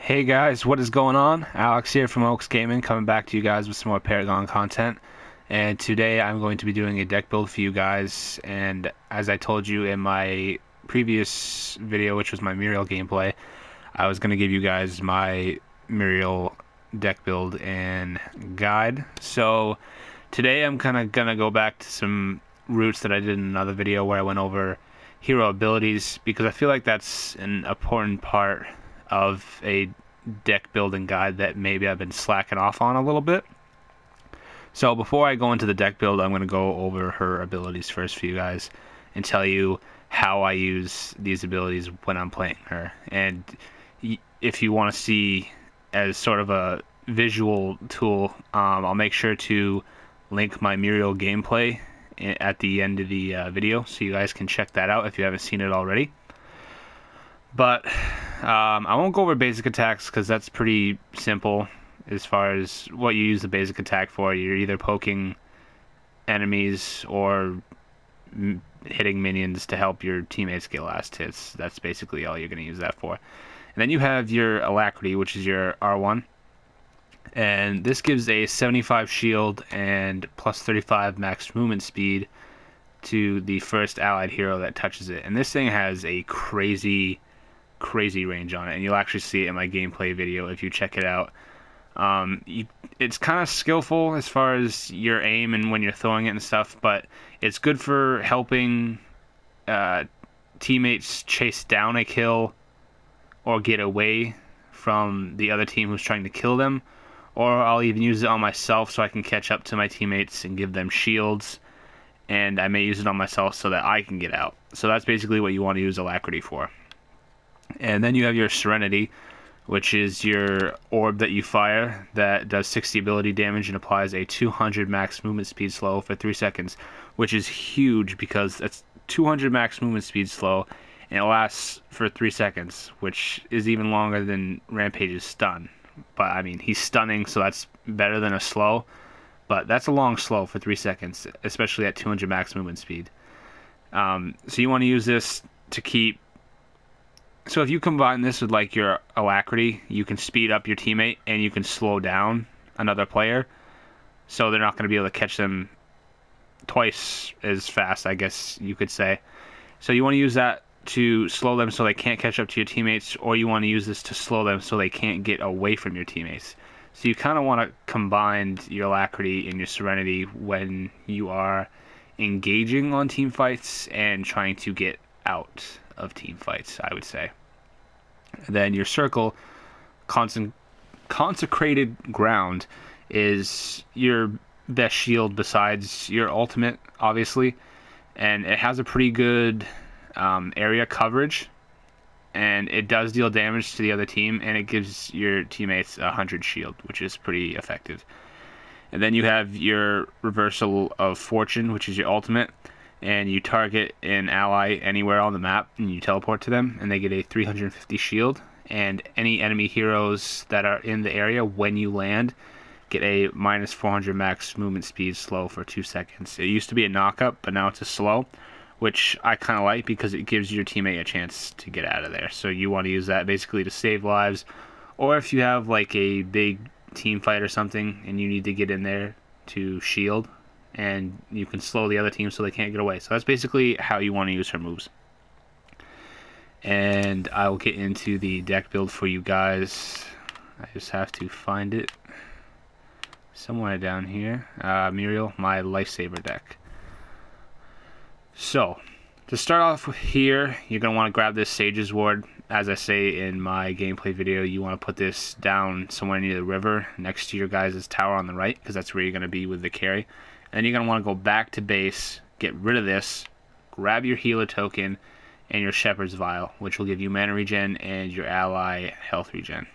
Hey guys, what is going on? Alex here from Oaks Gaming, coming back to you guys with some more Paragon content. And today I'm going to be doing a deck build for you guys. And as I told you in my previous video, which was my Muriel gameplay, I was going to give you guys my Muriel deck build and guide. So today I'm kind of going to go back to some routes that I did in another video where I went over hero abilities, because I feel like that's an important part of a deck building guide that maybe I've been slacking off on a little bit. So before I go into the deck build, I'm going to go over her abilities first for you guys and tell you how I use these abilities when I'm playing her. And if you want to see as sort of a visual tool, I'll make sure to link my Muriel gameplay at the end of the video so you guys can check that out if you haven't seen it already. But I won't go over basic attacks because that's pretty simple as far as what you use the basic attack for. You're either poking enemies or hitting minions to help your teammates get last hits. That's basically all you're going to use that for. And then you have your Alacrity, which is your R1. And this gives a 75 shield and plus 35 max movement speed to the first allied hero that touches it. And this thing has a crazy range on it, and you'll actually see it in my gameplay video if you check it out. It's kind of skillful as far as your aim and when you're throwing it and stuff, but it's good for helping teammates chase down a kill or get away from the other team who's trying to kill them. Or I'll even use it on myself so I can catch up to my teammates and give them shields, and I may use it on myself so that I can get out. So that's basically what you want to use Alacrity for. And then you have your Serenity, which is your orb that you fire that does 60 ability damage and applies a 200 max movement speed slow for 3 seconds, which is huge because that's 200 max movement speed slow, and it lasts for 3 seconds, which is even longer than Rampage's stun. But I mean, he's stunning, so that's better than a slow, but that's a long slow for 3 seconds, especially at 200 max movement speed. So you want to use this to keep... So if you combine this with like your Alacrity, you can speed up your teammate and you can slow down another player, so they're not going to be able to catch them twice as fast, I guess you could say. So you want to use that to slow them so they can't catch up to your teammates, or you want to use this to slow them so they can't get away from your teammates. So you kind of want to combine your Alacrity and your Serenity when you are engaging on team fights and trying to get out of team fights, I would say. And then your Circle, Consecrated Ground, is your best shield besides your ultimate, obviously, and it has a pretty good area coverage, and it does deal damage to the other team, and it gives your teammates 100 shield, which is pretty effective. And then you have your Reversal of Fortune, which is your ultimate, and you target an ally anywhere on the map and you teleport to them, and they get a 350 shield, and any enemy heroes that are in the area when you land get a minus 400 max movement speed slow for 2 seconds. It used to be a knockup, but now it's a slow, which I kind of like because it gives your teammate a chance to get out of there. So you want to use that basically to save lives, or if you have like a big team fight or something and you need to get in there to shield, and you can slow the other team so they can't get away. So that's basically how you want to use her moves. And I will get into the deck build for you guys. I just have to find it somewhere down here. Muriel, my Lifesaver deck. So, to start off here, you're going to want to grab this Sage's Ward. As I say in my gameplay video, you want to put this down somewhere near the river next to your guys' tower on the right, because that's where you're going to be with the carry. And you're going to want to go back to base, get rid of this, grab your healer token and your Shepherd's Vial, which will give you mana regen and your ally health regen.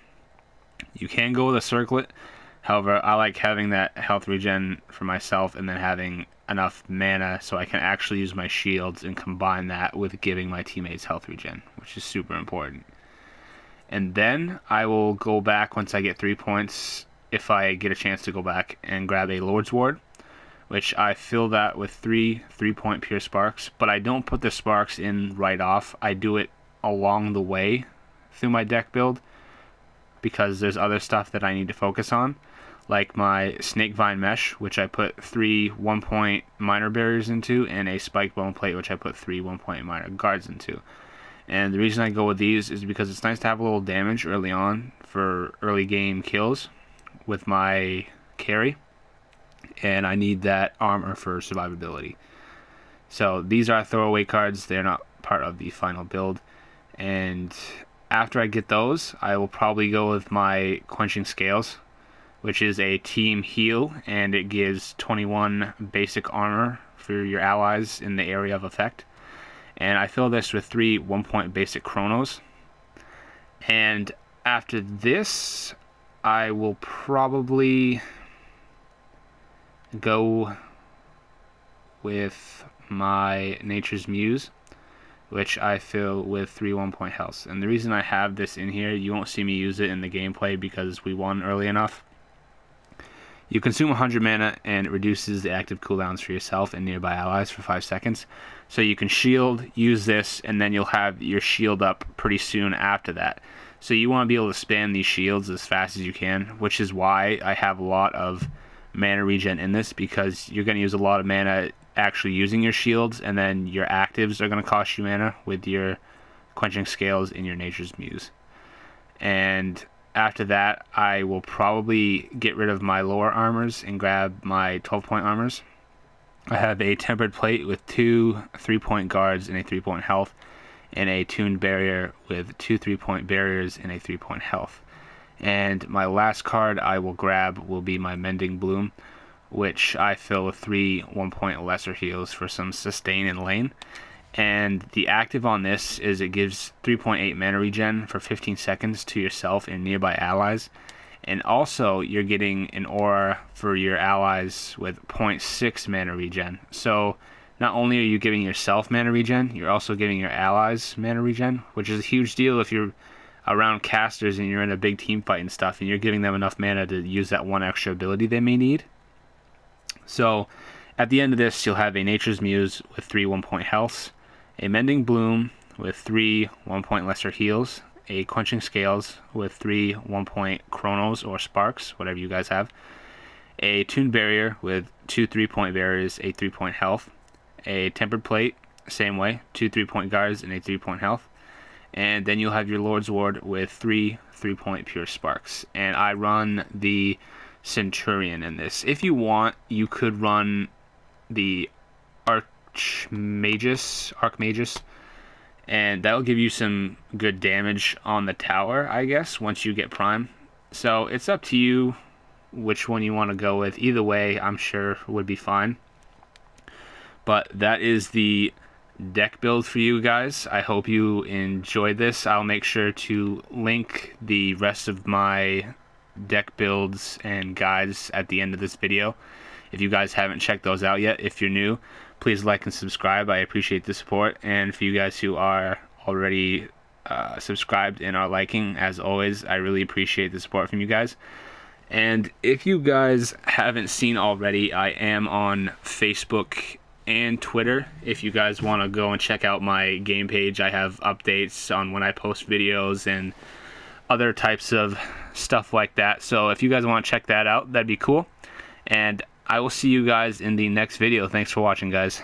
You can go with a circlet, however, I like having that health regen for myself and then having enough mana so I can actually use my shields and combine that with giving my teammates health regen, which is super important. And then I will go back once I get 3 points, if I get a chance to go back, and grab a Lord's Ward, which I fill that with 3-point pure sparks, but I don't put the sparks in right off. I do it along the way through my deck build, because there's other stuff that I need to focus on, like my snake vine mesh, which I put 3 1-point minor barriers into, and a spike bone plate, which I put 3 1-point minor guards into. And the reason I go with these is because it's nice to have a little damage early on for early game kills with my carry, and I need that armor for survivability. So these are throwaway cards, they're not part of the final build. And after I get those, I will probably go with my Quenching Scales, which is a team heal, and it gives 21 basic armor for your allies in the area of effect. And I fill this with 3 1-point basic chronos. And after this, I will probably go with my Nature's Muse, which I fill with 3 1-point healths. And the reason I have this in here, you won't see me use it in the gameplay because we won early enough. You consume 100 mana and it reduces the active cooldowns for yourself and nearby allies for 5 seconds. So you can shield, use this, and then you'll have your shield up pretty soon after that. So you want to be able to spam these shields as fast as you can, which is why I have a lot of mana regen in this, because you're going to use a lot of mana actually using your shields, and then your actives are going to cost you mana with your Quenching Scales in your Nature's Muse. And after that, I will probably get rid of my lower armors and grab my 12-point armors. I have a Tempered Plate with 2 3-point guards and a 3-point health, and a Tuned Barrier with 2 3-point barriers and a 3-point health. And my last card I will grab will be my Mending Bloom, which I fill with 3 1-point lesser heals for some sustain in lane. And the active on this is it gives 3.8 mana regen for 15 seconds to yourself and nearby allies. And also you're getting an aura for your allies with 0.6 mana regen. So not only are you giving yourself mana regen, you're also giving your allies mana regen, which is a huge deal if you're around casters and you're in a big team fight and stuff, and you're giving them enough mana to use that one extra ability they may need. So at the end of this, you'll have a Nature's Muse with 3 1-point healths, a Mending Bloom with 3 1-point lesser heals, a Quenching Scales with 3 1-point chronos or sparks, whatever you guys have, a Tuned Barrier with 2 3-point barriers, a 3-point health, a Tempered Plate, same way, 2 3-point guards and a 3-point health, and then you'll have your Lord's Ward with 3 3-point pure sparks. And I run the Centurion in this. If you want, you could run the Archmagus, and that'll give you some good damage on the tower, I guess, once you get Prime. So it's up to you which one you want to go with. Either way, I'm sure would be fine. But that is the deck build for you guys. I hope you enjoyed this. I'll make sure to link the rest of my deck builds and guides at the end of this video. If you guys haven't checked those out yet, if you're new, please like and subscribe. I appreciate the support. And for you guys who are already subscribed and are liking, as always, I really appreciate the support from you guys. And if you guys haven't seen already, I am on Facebook and Twitter. If you guys want to go and check out my game page, I have updates on when I post videos and other types of stuff like that. So if you guys want to check that out, that'd be cool. And I will see you guys in the next video. Thanks for watching, guys.